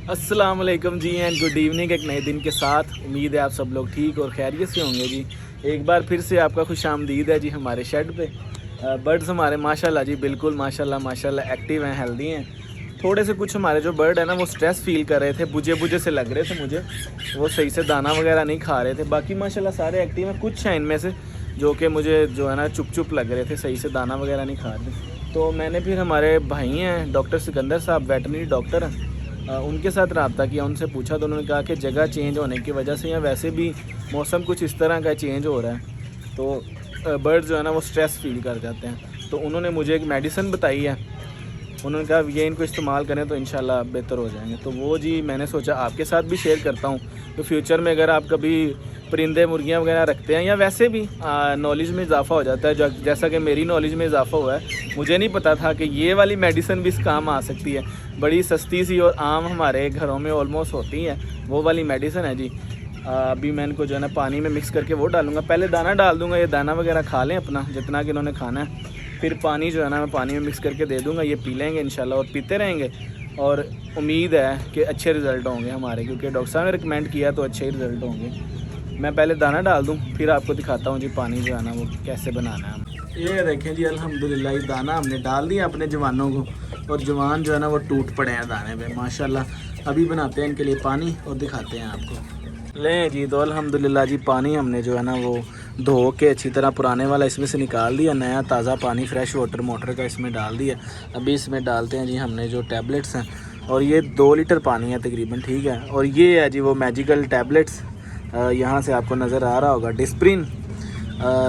अस्सलाम वालेकुम जी and good evening. एक नए दिन के साथ उम्मीद है आप सब लोग ठीक और खैरियत से होंगे जी। एक बार फिर से आपका खुश आमदीद है जी हमारे शेड पे। बर्ड्स हमारे माशाल्लाह जी बिल्कुल माशाल्लाह एक्टिव हैं, हेल्दी हैं। थोड़े से कुछ हमारे जो बर्ड है ना वो स्ट्रेस फील कर रहे थे, बुझे से लग रहे थे मुझे, वो सही से दाना वगैरह नहीं खा रहे थे। बाकी माशाल्लाह सारे एक्टिव हैं। कुछ हैं इनमें से जो कि मुझे जो है ना चुप लग रहे थे, सही से दाना वगैरह नहीं खा रहे थे। तो मैंने फिर हमारे भाई हैं डॉक्टर सिकंदर साहब, वेटनरी डॉक्टर हैं, उनके साथ रब्ता किया, उनसे पूछा तो उन्होंने कहा कि जगह चेंज होने की वजह से या वैसे भी मौसम कुछ इस तरह का चेंज हो रहा है तो बर्ड जो है ना वो स्ट्रेस फील कर जाते हैं। तो उन्होंने मुझे एक मेडिसिन बताई है, उन्होंने कहा ये इनको इस्तेमाल करें तो इंशाल्लाह बेहतर हो जाएंगे। तो वो जी मैंने सोचा आपके साथ भी शेयर करता हूँ। तो फ्यूचर में अगर आप कभी परिंदे मुर्गियाँ वगैरह रखते हैं या वैसे भी नॉलेज में इजाफ़ा हो जाता है, जैसा कि मेरी नॉलेज में इजाफ़ा हुआ है। मुझे नहीं पता था कि ये वाली मेडिसिन भी इस काम आ सकती है। बड़ी सस्ती सी और आम हमारे घरों में ऑलमोस्ट होती है, वो वाली मेडिसिन है जी। अभी मैं इनको जो है ना पानी में मिक्स करके वो डालूँगा। पहले दाना डाल दूँगा, ये दाना वगैरह खा लें अपना जितना कि इन्होंने खाना है। फिर पानी जो है ना मैं पानी में मिक्स करके दे दूँगा, ये पी लेंगे इंशाल्लाह और पीते रहेंगे। और उम्मीद है कि अच्छे रिज़ल्ट होंगे हमारे, क्योंकि डॉक्टर साहब ने रिकमेंड किया तो अच्छे रिज़ल्ट होंगे। मैं पहले दाना डाल दूँ फिर आपको दिखाता हूँ जी पानी जो है ना वो कैसे बनाना है। ये देखें जी अल्हम्दुलिल्लाह ये दाना हमने डाल दिया अपने जवानों को, और जवान जो है ना वो टूट पड़े हैं दाने पे माशाल्लाह। अभी बनाते हैं इनके लिए पानी और दिखाते हैं आपको। लें जी तो अल्हम्दुलिल्लाह जी पानी हमने जो है ना वो धो के अच्छी तरह पुराने वाला इसमें से निकाल दिया, नया ताज़ा पानी फ्रेश वाटर मोटर का इसमें डाल दिया। अभी इसमें डालते हैं जी हमने जो टैबलेट्स हैं, और ये 2 लीटर पानी है तकरीबन, ठीक है। और ये है जी वो मैजिकल टैबलेट्स, यहाँ से आपको नज़र आ रहा होगा डिस्प्रिन।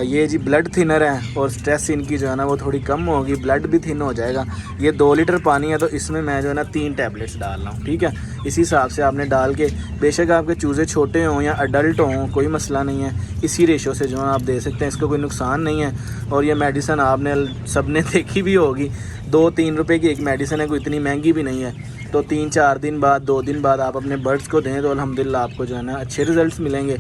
ये जी ब्लड थिनर है और स्ट्रेस इनकी जो है ना वो थोड़ी कम होगी, ब्लड भी थिन हो जाएगा। ये 2 लीटर पानी है तो इसमें मैं जो है ना 3 टैबलेट्स डाल रहा हूँ, ठीक है। इसी हिसाब से आपने डाल के, बेशक आपके चूज़े छोटे हों या अडल्ट हों कोई मसला नहीं है, इसी रेशो से जो है आप दे सकते हैं, इसको कोई नुकसान नहीं है। और ये मेडिसिन आपने सब ने देखी भी होगी, 2-3 रुपये की एक मेडिसिन है, कोई इतनी महंगी भी नहीं है। तो 3-4 दिन बाद 2 दिन बाद आप अपने बर्ड्स को दें तो अल्हम्दुलिल्लाह आपको जो है ना अच्छे रिज़ल्ट्स मिलेंगे।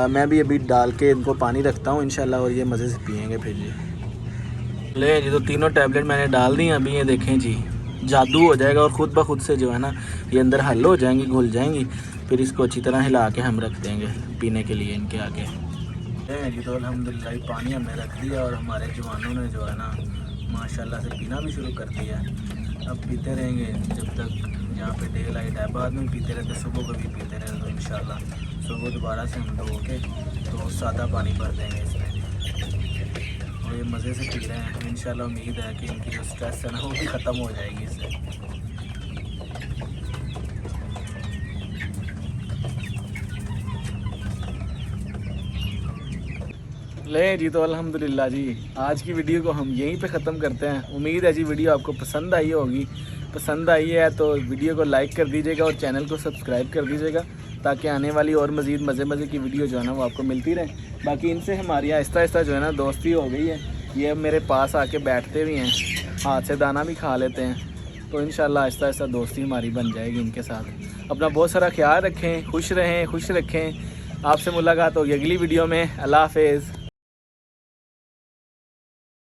मैं भी अभी डाल के इनको पानी रखता हूँ इंशाल्लाह, और ये मज़े से पिएंगे फिर जी। ले जी तो तीनों टैबलेट मैंने डाल दी हैं। अभी ये देखें जी जादू हो जाएगा और ख़ुद ब खुद से जो है ना ये अंदर हल हो जाएंगी, घुल जाएंगी। फिर इसको अच्छी तरह हिला के हम रख देंगे पीने के लिए इनके आगे। जी तो अल्हम्दुलिल्लाह पानी हमने रख दिया और हमारे जवानों ने जो है ना माशाल्लाह से पीना भी शुरू कर दिया है। अब पीते रहेंगे जब तक यहाँ पे डे लाइट है, बाद में पीते रहते, सुबह को भी पीते रहते। तो इंशाल्लाह सुबह दोबारा से हम धो के तो सादा पानी भर देंगे इसमें, और ये मज़े से पी रहे हैं। इंशाल्लाह उम्मीद है कि इनकी जो स्ट्रेस है ना वो भी ख़त्म हो जाएगी इससे। ले जी तो अल्हम्दुलिल्लाह जी आज की वीडियो को हम यहीं पे ख़त्म करते हैं। उम्मीद है जी वीडियो आपको पसंद आई होगी। पसंद आई है तो वीडियो को लाइक कर दीजिएगा और चैनल को सब्सक्राइब कर दीजिएगा, ताकि आने वाली और मज़ीद मज़े की वीडियो जो है ना वो आपको मिलती रहे। बाकी इनसे हमारी आहिस्ता जो है ना दोस्ती हो गई है। ये अब मेरे पास आके बैठते भी हैं, हाथ से दाना भी खा लेते हैं। तो इंशाल्लाह आहिस्ता दोस्ती हमारी बन जाएगी इनके साथ। अपना बहुत सारा ख्याल रखें, खुश रहें, खुश रखें। आपसे मुलाकात होगी अगली वीडियो में। अल्लाह हाफ़िज़।